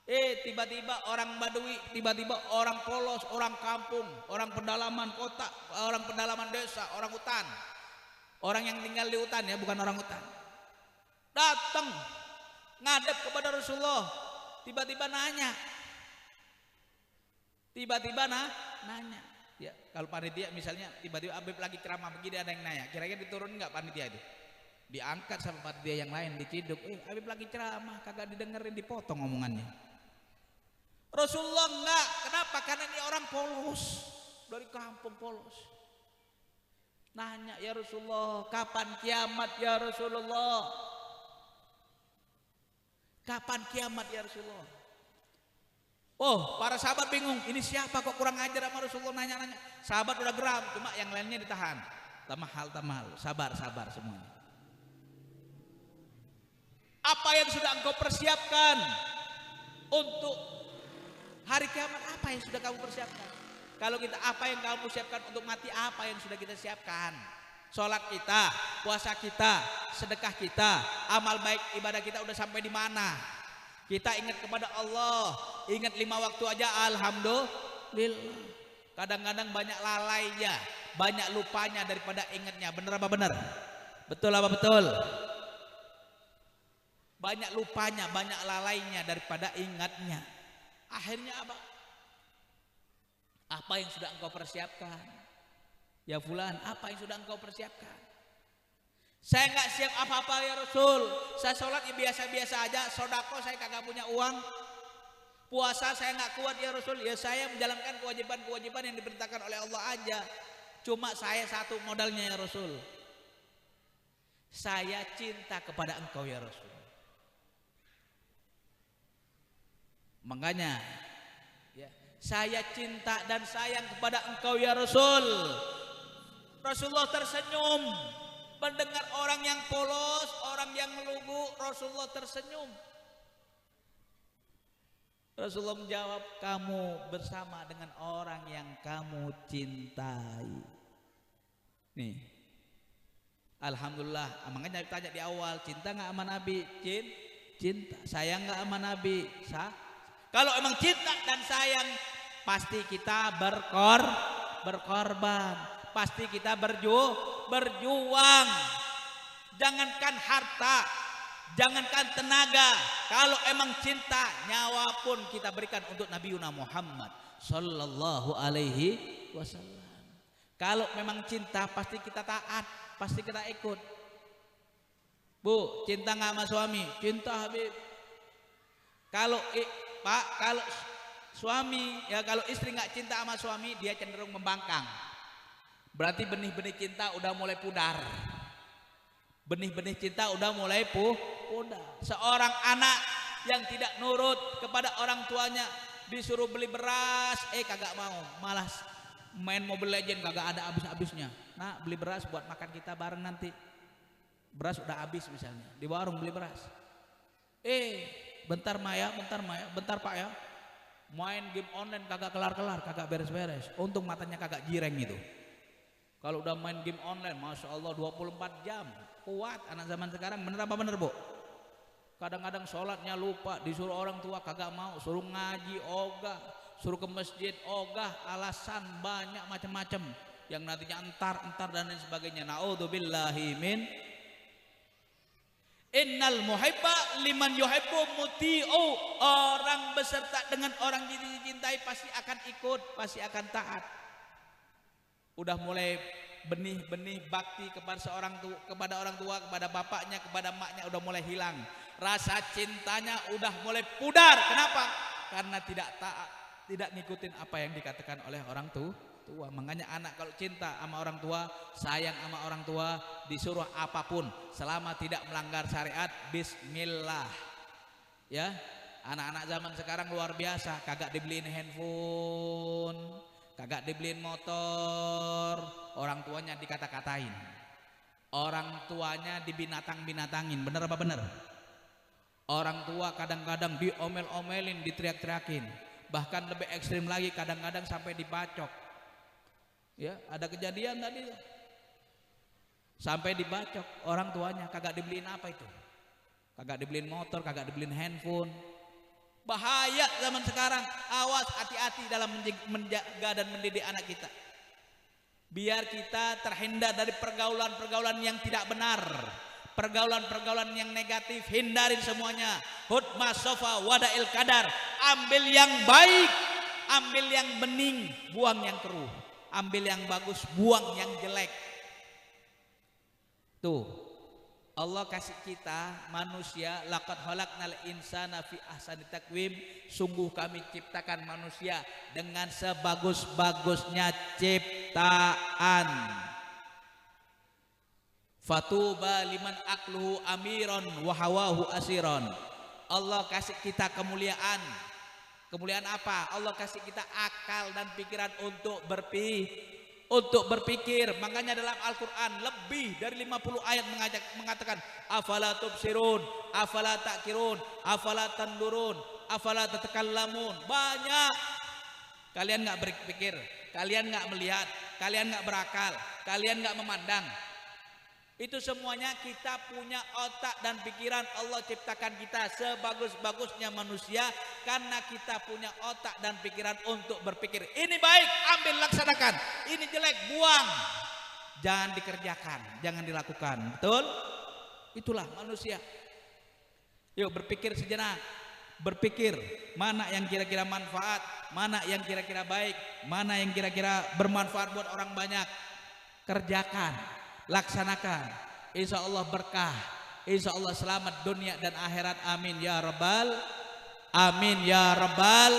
[SPEAKER 1] Tiba-tiba orang Badui, tiba-tiba orang polos, orang kampung, orang pedalaman kota, orang pedalaman desa, orang hutan, orang yang tinggal di hutan ya, bukan orang hutan, datang ngadep kepada Rasulullah, tiba-tiba nanya. Nanya. Ya, kalau panitia misalnya tiba-tiba Habib lagi ceramah begini, ada yang nanya, kira-kira diturun nggak panitia itu? Diangkat sama panitia yang lain, diciduk. Habib lagi ceramah, kagak didengerin, dipotong omongannya. Rasulullah enggak. Kenapa? Karena ini orang polos, dari kampung polos. Nanya, ya Rasulullah, kapan kiamat ya Rasulullah? Kapan kiamat ya Rasulullah? Oh, para sahabat bingung, ini siapa kok kurang ajar sama Rasulullah nanya-nanya. Sahabat udah geram, cuma yang lainnya ditahan. Tamahal, sabar semuanya. Apa yang sudah engkau persiapkan untuk hari kiamat? Apa yang sudah kamu persiapkan? Kalau kita, apa yang kamu siapkan untuk mati? Apa yang sudah kita siapkan? Sholat kita, puasa kita, sedekah kita, amal baik ibadah kita udah sampai di mana? Kita ingat kepada Allah, ingat 5 waktu aja, alhamdulillah. Kadang-kadang banyak lalainya, banyak lupanya daripada ingatnya. Bener apa bener? Betul apa betul? Banyak lupanya, banyak lalainya daripada ingatnya. Akhirnya apa? Apa yang sudah engkau persiapkan? Ya fulan, apa yang sudah engkau persiapkan? Saya nggak siap apa-apa ya Rasul. Saya sholat ya biasa-biasa aja. Sodako saya kagak punya uang. Puasa saya nggak kuat ya Rasul. Ya saya menjalankan kewajiban-kewajiban yang diperintahkan oleh Allah aja. Cuma saya satu modalnya ya Rasul. Saya cinta kepada engkau ya Rasul. Makanya ya, saya cinta dan sayang kepada engkau ya Rasul. Rasulullah tersenyum. Mendengar orang yang polos, orang yang lugu, Rasulullah tersenyum. Rasulullah menjawab, kamu bersama dengan orang yang kamu cintai. Nih, alhamdulillah. Makanya tanya di awal, cinta nggak sama Nabi? Cinta. Sayang nggak sama Nabi? Kalau emang cinta dan sayang, pasti kita berkorban. Pasti kita berjuang. Jangankan harta, jangankan tenaga. Kalau emang cinta, nyawa pun kita berikan untuk Nabi Muhammad sallallahu alaihi wasallam. Kalau memang cinta, pasti kita taat, pasti kita ikut. Bu, cinta nggak sama suami? Cinta Habib. Kalau Pak, kalau suami, ya kalau istri nggak cinta sama suami, dia cenderung membangkang. Berarti benih-benih cinta udah mulai pudar. Benih-benih cinta udah mulai pudar. Seorang anak yang tidak nurut kepada orang tuanya, disuruh beli beras, kagak mau, malas main Mobile Legend, kagak ada habis-habisnya. Nah, beli beras buat makan kita bareng nanti. Beras udah habis misalnya, di warung beli beras. Bentar Maya, bentar Pak ya. Main game online kagak kelar-kelar, kagak beres-beres. Untung matanya kagak jireng itu. Kalau udah main game online, Masya Allah 24 jam. Kuat anak zaman sekarang, bener apa bener Bu? Kadang-kadang sholatnya lupa, disuruh orang tua kagak mau, suruh ngaji ogah, suruh ke masjid ogah, alasan banyak macam-macam yang nantinya entar dan lain sebagainya. Naudzubillahi min. Innal muhibba liman yuhibbu muti'u. Orang beserta dengan orang yang dicintai pasti akan ikut, pasti akan taat. Udah mulai benih-benih bakti kepada kepada orang tua, kepada bapaknya, kepada emaknya udah mulai hilang. Rasa cintanya udah mulai pudar. Kenapa? Karena tidak taat, tidak ngikutin apa yang dikatakan oleh orang tua. Makanya anak kalau cinta sama orang tua, sayang sama orang tua, disuruh apapun selama tidak melanggar syariat, bismillah. Ya, anak-anak zaman sekarang luar biasa, kagak dibeliin handphone, kagak dibeliin motor, orang tuanya dikata-katain, orang tuanya dibinatang-binatangin. Bener apa bener? Orang tua kadang-kadang diomel-omelin, diteriak-teriakin, bahkan lebih ekstrim lagi kadang-kadang sampai dibacok. Ya, ada kejadian tadi sampai dibacok orang tuanya, kagak dibeliin apa itu, kagak dibeliin motor, kagak dibeliin handphone. Bahaya zaman sekarang. Awas, hati-hati dalam menjaga dan mendidik anak kita, biar kita terhindar dari pergaulan-pergaulan yang tidak benar, pergaulan-pergaulan yang negatif hindarin semuanya. Hudma sofa wadail kadar, ambil yang baik, ambil yang bening, buang yang keruh, ambil yang bagus, buang yang jelek. Tuh, Allah kasih kita manusia, laqad khalaqnal insana fi ahsani taqwim, sungguh kami ciptakan manusia dengan sebagus-bagusnya ciptaan. Fatuba liman akluhu amiron wa hawahu asiron. Allah kasih kita kemuliaan. Kemuliaan apa? Allah kasih kita akal dan pikiran untuk berpikir. Makanya dalam Al-Qur'an lebih dari 50 ayat mengatakan afala tubsirun, afala ta'kirun, afala tandurun, afala tatakallamun. Banyak. Kalian enggak berpikir, kalian enggak melihat, kalian enggak berakal, kalian enggak memandang. Itu semuanya kita punya otak dan pikiran. Allah ciptakan kita sebagus-bagusnya manusia karena kita punya otak dan pikiran untuk berpikir. Ini baik, ambil laksanakan. Ini jelek, buang. Jangan dikerjakan, jangan dilakukan. Betul? Itulah manusia. Yuk berpikir sejenak. Berpikir mana yang kira-kira manfaat, mana yang kira-kira baik, mana yang kira-kira bermanfaat buat orang banyak. Kerjakan. Laksanakan, insya Allah berkah, insya Allah selamat dunia dan akhirat. Amin ya rabbal, amin ya rabbal.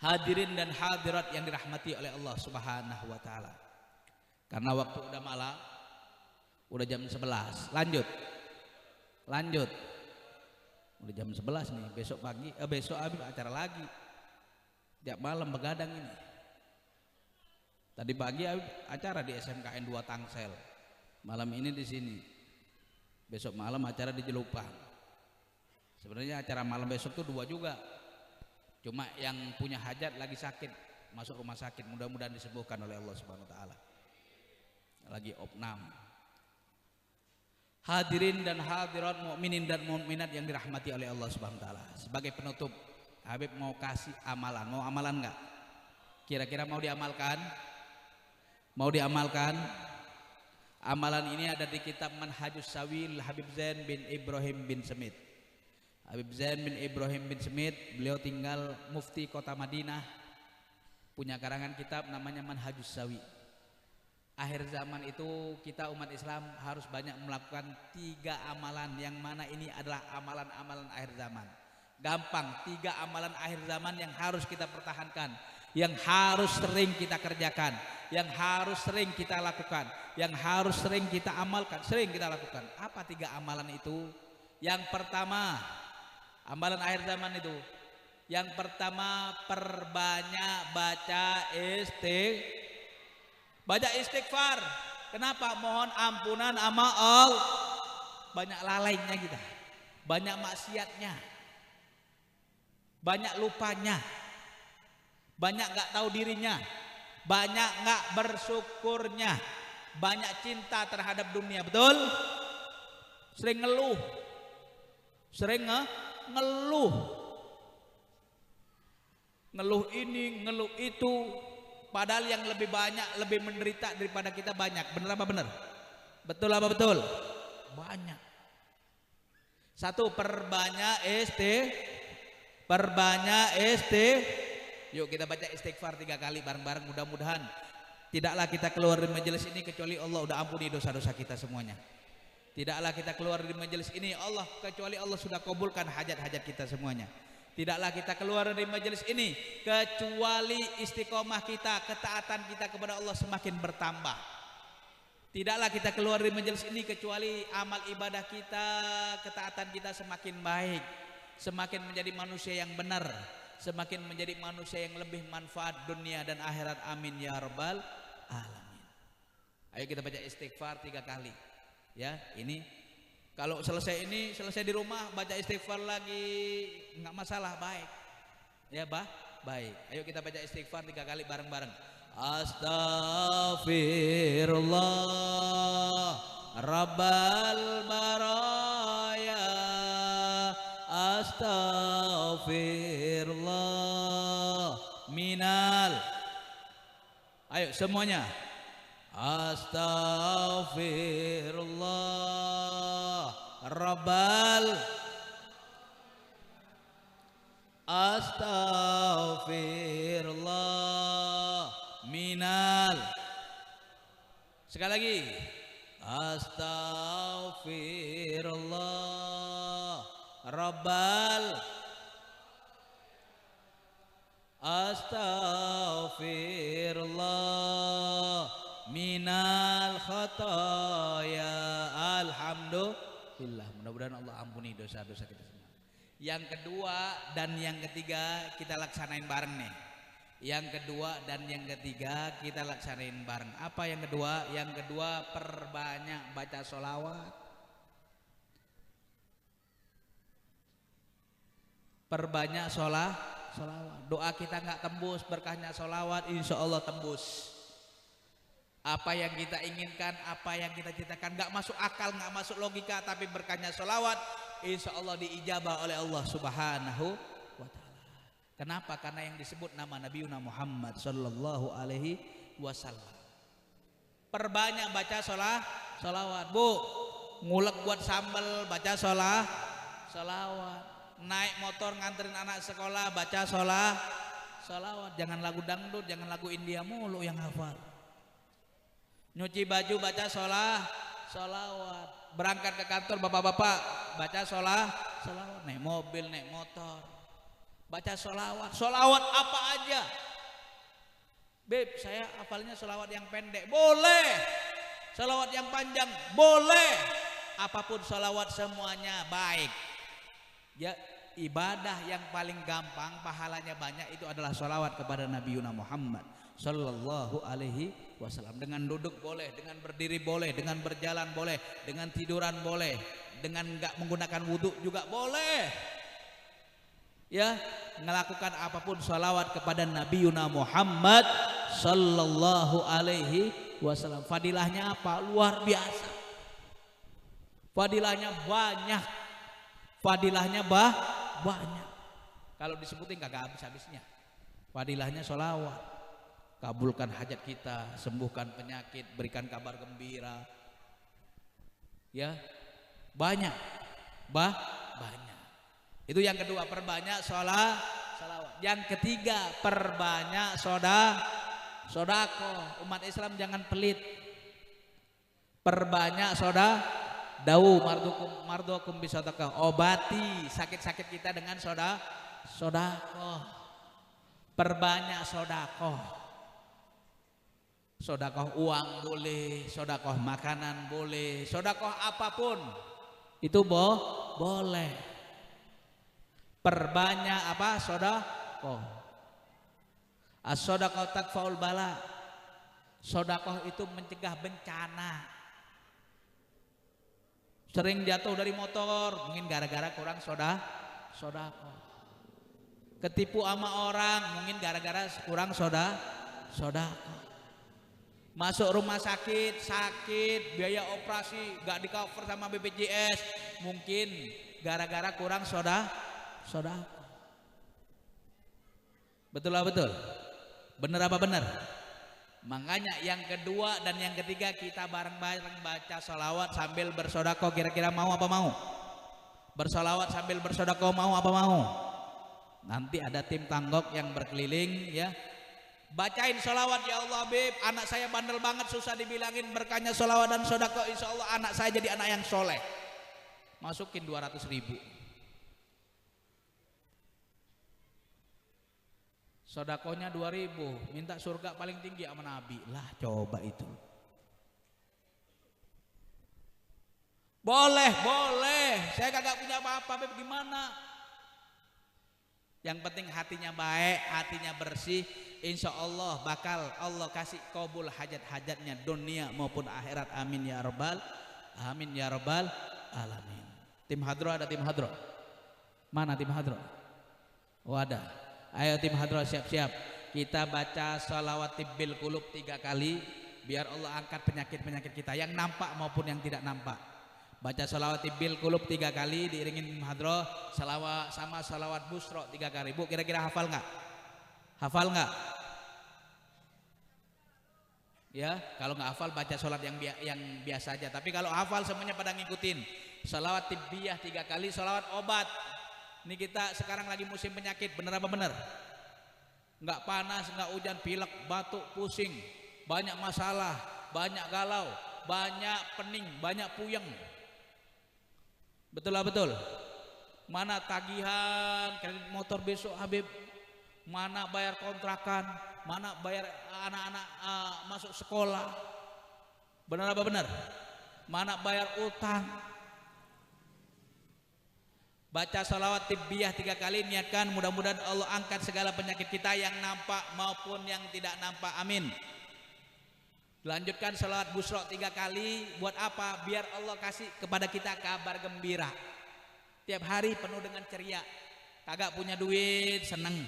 [SPEAKER 1] Hadirin dan hadirat yang dirahmati oleh Allah subhanahu wa ta'ala. Karena waktu udah malam, udah jam 11. Lanjut udah jam 11 nih. Besok pagi, besok habis acara lagi. Tiap malam begadang ini. Tadi pagi acara di SMKN 2 Tangsel, malam ini di sini, besok malam acara di Jelupang. Sebenarnya acara malam besok tuh 2 juga, cuma yang punya hajat lagi sakit, masuk rumah sakit, mudah-mudahan disembuhkan oleh Allah Subhanahu Wa Taala. Lagi opnam. Hadirin dan hadirat, mukminin dan mukminat yang dirahmati oleh Allah Subhanahu Wa Taala. Sebagai penutup, Habib mau kasih amalan, mau amalan nggak? Kira-kira mau diamalkan? Mau diamalkan? Amalan ini ada di kitab Manhajus Sawil Habib Zain bin Ibrahim bin Semit. Habib Zain bin Ibrahim bin Semit, beliau tinggal mufti kota Madinah, punya karangan kitab namanya Manhajus Sawil. Akhir zaman itu kita umat Islam harus banyak melakukan 3 amalan, yang mana ini adalah amalan-amalan akhir zaman. Gampang, 3 amalan akhir zaman yang harus kita pertahankan, yang harus sering kita kerjakan, yang harus sering kita lakukan, yang harus sering kita amalkan, sering kita lakukan. Apa 3 amalan itu? Yang pertama, amalan akhir zaman itu, yang pertama perbanyak baca istighfar. Kenapa? Mohon ampunan sama Allah. Banyak lalainya kita, banyak maksiatnya, banyak lupanya, banyak gak tahu dirinya, banyak gak bersyukurnya, banyak cinta terhadap dunia. Betul? Sering ngeluh, ngeluh ini, ngeluh itu, padahal yang lebih banyak, lebih menderita daripada kita banyak. Bener apa bener? Betul apa betul? Banyak. 1, perbanyak Yuk kita baca istighfar 3 kali bareng-bareng. Mudah-mudahan tidaklah kita keluar dari majelis ini kecuali Allah udah ampuni dosa-dosa kita semuanya. Tidaklah kita keluar dari majelis ini kecuali Allah sudah kabulkan hajat-hajat kita semuanya. Tidaklah kita keluar dari majelis ini kecuali istiqomah kita, ketaatan kita kepada Allah semakin bertambah. Tidaklah kita keluar dari majelis ini kecuali amal ibadah kita, ketaatan kita semakin baik, semakin menjadi manusia yang benar, semakin menjadi manusia yang lebih manfaat dunia dan akhirat. Amin ya rabbal alamin. Ayo kita baca istighfar 3 kali. Ya, ini kalau selesai di rumah baca istighfar lagi nggak masalah, baik. Ya, baik. Ayo kita baca istighfar 3 kali bareng-bareng. Astaghfirullah rabbal baraya, astaghfirullah minal. Ayo semuanya. Astaghfirullah Rabbal Astaghfirullah minal. Sekali lagi. Astaghfirullah Rabbal Astaghfirullah minal khataya. Alhamdulillah. Mudah-mudahan Allah ampuni dosa-dosa kita semua. Yang kedua dan yang ketiga kita laksanain bareng nih. Yang kedua dan yang ketiga kita laksanain bareng. Apa yang kedua? Yang kedua perbanyak baca sholawat. Perbanyak sholawat. Doa kita nggak tembus, berkahnya sholawat insya Allah tembus. Apa yang kita inginkan, apa yang kita citakan, nggak masuk akal, nggak masuk logika, tapi berkahnya sholawat insya Allah diijabah oleh Allah Subhanahu wa ta'ala. Kenapa? Karena yang disebut nama Nabiuna Muhammad sallallahu alaihi wasallam. Perbanyak baca sholawat. Bu, ngulek buat sambal baca sholawat. Naik motor nganterin anak sekolah baca sholawat. Jangan lagu dangdut, jangan lagu India mulu yang hafal. Nyuci baju baca sholawat. Berangkat ke kantor bapak-bapak baca sholawat. Naik mobil, naik motor baca sholawat. Sholawat apa aja? Beb, saya hafalnya sholawat yang pendek. Boleh. Sholawat yang panjang. Boleh. Apapun sholawat semuanya baik. Ya, ibadah yang paling gampang pahalanya banyak itu adalah sholawat kepada Nabiuna Muhammad sallallahu alaihi wasallam. Dengan duduk boleh, dengan berdiri boleh, dengan berjalan boleh, dengan tiduran boleh, dengan enggak menggunakan wudhu juga boleh. Ya, melakukan apapun sholawat kepada Nabiuna Muhammad sallallahu alaihi wasallam. Fadilahnya apa? Luar biasa. Fadilahnya banyak. Fadilahnya banyak. Kalau disebutin kagak habis-habisnya. Fadilahnya sholawat. Kabulkan hajat kita, sembuhkan penyakit, berikan kabar gembira. Ya, banyak. Banyak. Itu yang kedua, perbanyak sholawat. Yang ketiga, perbanyak sodako. Umat Islam jangan pelit. Perbanyak Dau mardukum bisadaqah. Obati sakit-sakit kita dengan sodako. Perbanyak sodako. Sodakoh uang boleh, sodakoh makanan boleh, sodakoh apapun itu boleh. Perbanyak apa? Sodakoh. As-sodakoh takfaul bala. Sodakoh itu mencegah bencana. Sering jatuh dari motor, mungkin gara-gara kurang sodakoh. Ketipu sama orang, mungkin gara-gara kurang sodakoh. Masuk rumah sakit, biaya operasi gak di cover sama BPJS, mungkin gara-gara kurang sodakoh. Betul lah betul. Bener apa bener? Makanya yang kedua dan yang ketiga kita bareng-bareng baca sholawat sambil bersodakoh. Kira-kira mau apa mau? Bersolawat sambil bersodakoh mau apa mau? Nanti ada tim tanggok yang berkeliling ya. Bacain sholawat, ya Allah Beb, anak saya bandel banget, susah dibilangin, berkahnya sholawat dan sodako, insya Allah anak saya jadi anak yang soleh. Masukin 200.000. Sodakonya 2.000, minta surga paling tinggi sama Nabi. Lah coba itu. Boleh, saya kagak punya apa-apa Beb, gimana? Yang penting hatinya baik, hatinya bersih, insya Allah bakal Allah kasih kabul hajat-hajatnya dunia maupun akhirat. Amin ya rabbal alamin. Tim hadro ada tim hadro? Mana tim hadro? Oh ada. Ayo tim hadro siap-siap. Kita baca sholawat tibbil qulub 3 kali biar Allah angkat penyakit-penyakit kita yang nampak maupun yang tidak nampak. Baca sholawat tibbil qulub 3 kali diiringin hadroh salawat sama sholawat busro 3 kali. Bu kira-kira hafal nggak? Hafal nggak? Ya, kalau nggak hafal baca sholat yang biasa aja. Tapi kalau hafal semuanya pada ngikutin. Sholawat tibbiyah 3 kali, sholawat obat. Ini kita sekarang lagi musim penyakit, bener apa bener? Nggak panas, nggak hujan, pilek, batuk, pusing, banyak masalah, banyak galau, banyak pening, banyak puyeng. Betul lah betul. Mana tagihan kredit motor besok Habib, mana bayar kontrakan, mana bayar anak-anak masuk sekolah, benar apa benar? Mana bayar utang. Baca sholawat tibbiyah 3 kali, niatkan mudah-mudahan Allah angkat segala penyakit kita yang nampak maupun yang tidak nampak, amin. Lanjutkan sholawat busro 3 kali, buat apa? Biar Allah kasih kepada kita kabar gembira. Tiap hari penuh dengan ceria. Kagak punya duit, seneng,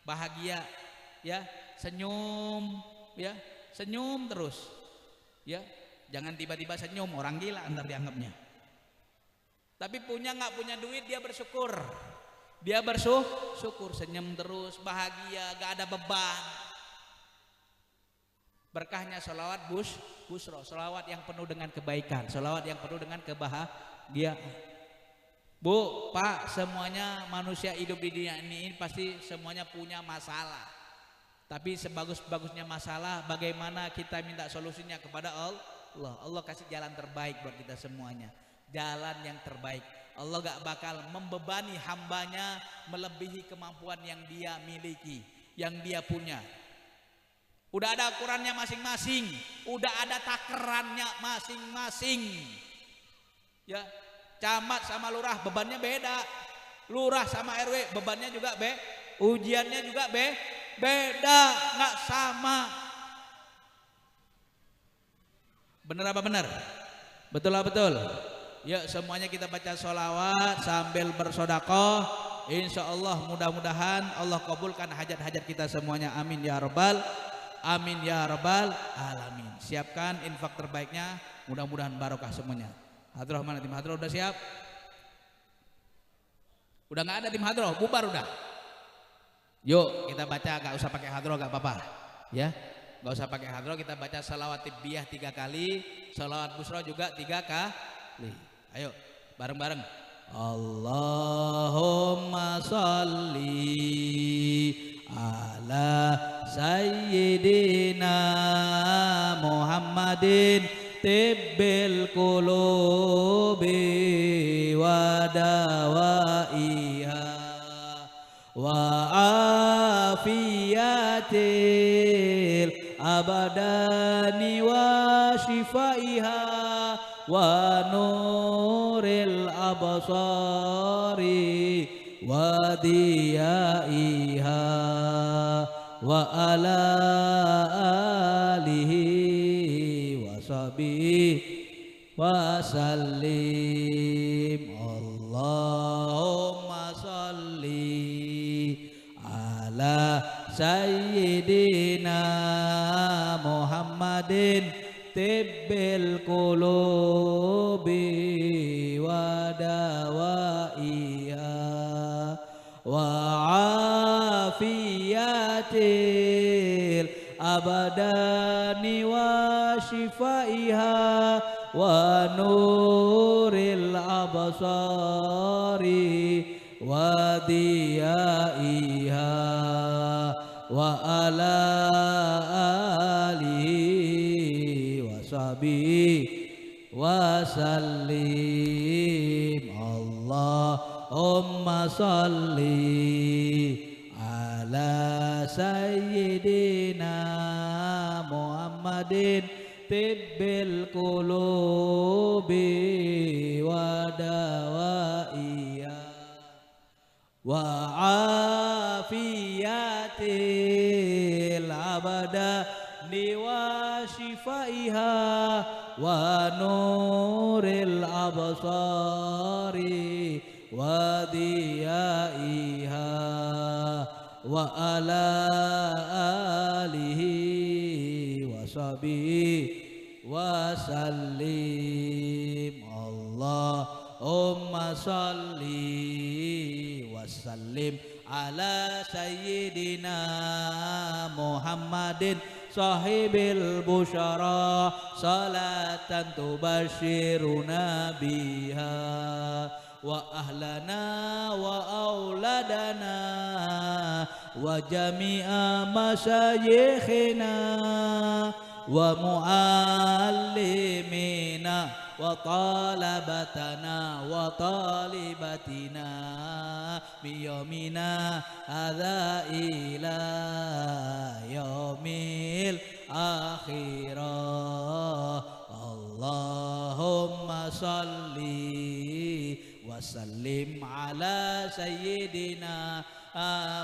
[SPEAKER 1] bahagia, ya, senyum, ya, senyum terus, ya, jangan tiba-tiba senyum, orang gila ntar dianggapnya. Tapi punya nggak punya duit dia bersyukur, senyum terus, bahagia, gak ada beban. Berkahnya sholawat busro, sholawat yang penuh dengan kebaikan, sholawat yang penuh dengan kebahagiaan. Bu, Pak, semuanya manusia hidup di dunia ini pasti semuanya punya masalah. Tapi sebagus-bagusnya masalah, bagaimana kita minta solusinya kepada Allah. Allah kasih jalan terbaik buat kita semuanya, jalan yang terbaik. Allah gak bakal membebani hambanya melebihi kemampuan yang dia miliki, yang dia punya. Udah ada ukurannya masing-masing, udah ada takarannya masing-masing. Ya, camat sama lurah bebannya beda, lurah sama RW bebannya juga ujiannya juga beda, nggak sama. Bener apa bener? Betul lah betul. Yuk semuanya kita baca sholawat sambil bersodakoh. Insya Allah mudah-mudahan Allah kabulkan hajat-hajat kita semuanya, amin ya rabbal alamin. Siapkan infak terbaiknya, mudah-mudahan barokah semuanya. Hadroh mana tim hadroh, udah siap? Udah nggak ada tim hadroh, bubar udah. Yuk kita baca, gak usah pakai hadroh, gak apa-apa, ya. Gak usah pakai hadroh, kita baca salawat tibbiyah 3 kali, salawat busro juga 3 kali. Ayo bareng-bareng. Allahumma sholli ala sayyidina Muhammadin tibbil qulubi wa dawaiha wa afiyatil abadani wa shifaiha wa nuril absari wa diyaiha wa ala alihi wa sahbihi wa sallim. Allahumma salli ala sayyidina Muhammadin tibbil qulubi wa dawaiha wa afiyatil abadani wa shifaiha wa nuril absari wa diyaiha wa ala alihi wa sahbihi wa sallim. Allahumma salli ala sayyidina Muhammadin tibbil qulubi wa dawaiha wa afiyatil abadani wa shifaiha wa nuril absari wa diyaiha wa ala alihi wa sahbihi wa sallim. Allahumma salli wa sallim ala sayyidina Muhammadin sahibil busyara salatan tubashiruna biha wa ahlana wa auladana wa jami'a masyayikhina wa muallimina wa talabatana wa talibatina biyomina hadza ila yaumil akhirah. Allahumma salli wa sallim ala sayyidina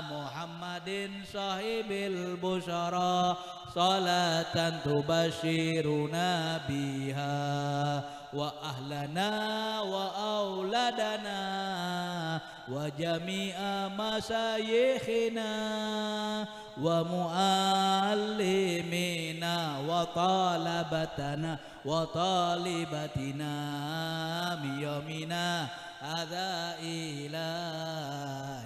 [SPEAKER 1] Muhammadin sahibil busyara salatan tubashiruna biha wa ahlana wa auladana wa jami'a masyayikhina wa muallimina wa talabatana wa talibatina biyomina hadza ila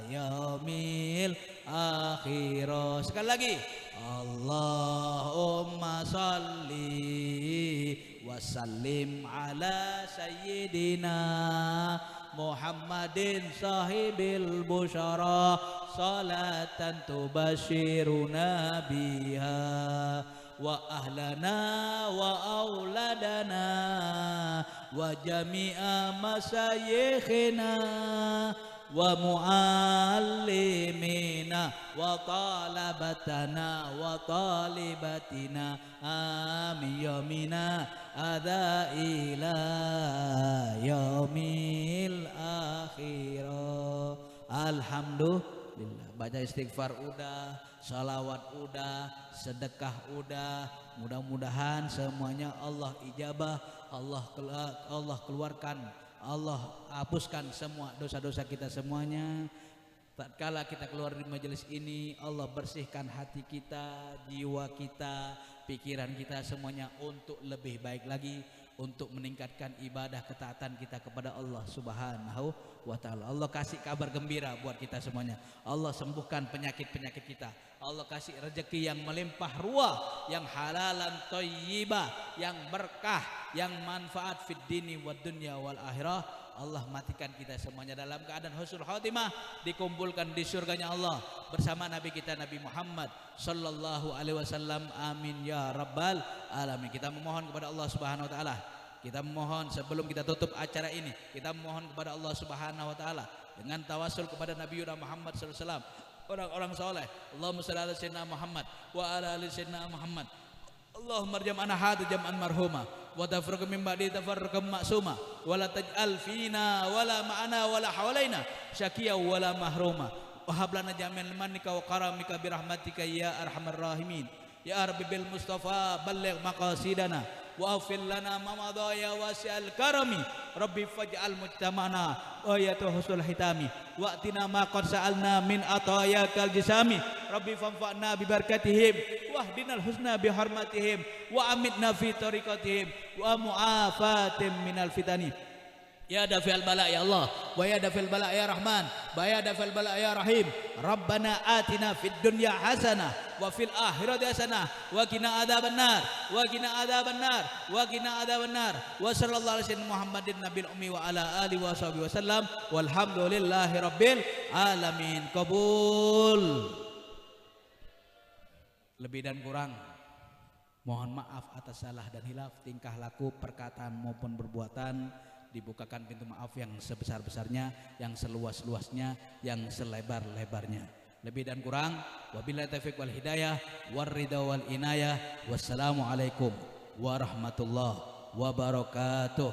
[SPEAKER 1] yaumil akhirah. Sekali lagi, Allahumma salli wa sallim ala sayyidina Muhammadin sahibil busyara salatan tubashiruna biha wa ahlana wa auladana wa jami'a masyayikhina wa muallimina wa talabatana wa talibatina amin yomina ada ila yaumil akhirah. Alhamdulillah. Baca istighfar udah, salawat udah, sedekah udah. Mudah-mudahan semuanya Allah ijabah, Allah keluarkan, Allah hapuskan semua dosa-dosa kita semuanya. Tatkala kita keluar dari majelis ini, Allah bersihkan hati kita, jiwa kita, pikiran kita semuanya untuk lebih baik lagi, untuk meningkatkan ibadah ketaatan kita kepada Allah Subhanahu wa ta'ala. Allah kasih kabar gembira buat kita semuanya. Allah sembuhkan penyakit-penyakit kita. Allah kasih rezeki yang melimpah ruah, yang halalan thayyibah, yang berkah, yang manfaat fid dini wad dunya wal akhirah. Allah matikan kita semuanya dalam keadaan husnul khatimah, dikumpulkan di surganya Allah bersama Nabi kita Nabi Muhammad sallallahu alaihi wasallam. Amin ya rabbal alamin. Kita memohon kepada Allah Subhanahu wa taala. Kita memohon sebelum kita tutup acara ini, kita memohon kepada Allah Subhanahu wa taala dengan tawasul kepada Nabi Muhammad sallallahu alaihi wasallam, orang-orang saleh. Allahumma shalli ala sayyidina Muhammad wa ala ali sayyidina Muhammad. Allahumma jam'ana hadha jam'an marhuma wa tafriq min ba'di tafarruqan ma'suma wa la taj'al fina wala ma'ana wala hawalaina syaqiya wala mahruma wa hab lana jami'an manika wa karamika bi rahmatika ya arhamar rahimin ya rabbi bil mustafa balligh maqasidana wa afil lana ma madha ya wasi'al karami rabbi faj'al mujtama'na wa yatu husnul hitami wa atina ma qad sa'alna min atayakal jisami rabbi fanfa'na bi barakatihim wahdinal husna bi hormatihim wa amitna fi tariqatihim wa mu'afatim minal fitani ya dafil bala ya Allah wa ya dafil bala ya Rahman wa ya dafil bala ya Rahim. Rabbana atina fid dunya hasanah wa fil akhirati hasanah wa qina adzabannar wa qina adzabannar wa qina adzabannar wa sallallahu alaihi Muhammadin nabil ummi wa ala alihi wa sahbihi wasallam walhamdulillahi rabbil alamin. Qabul. Lebih dan kurang mohon maaf atas salah dan hilaf tingkah laku, perkataan maupun perbuatan. Dibukakan pintu maaf yang sebesar-besarnya, yang seluas-luasnya, yang selebar-lebarnya. Lebih dan kurang wabillahi taufiq wal hidayah war ridha wal inayah. Wassalamualaikum warahmatullahi wabarakatuh.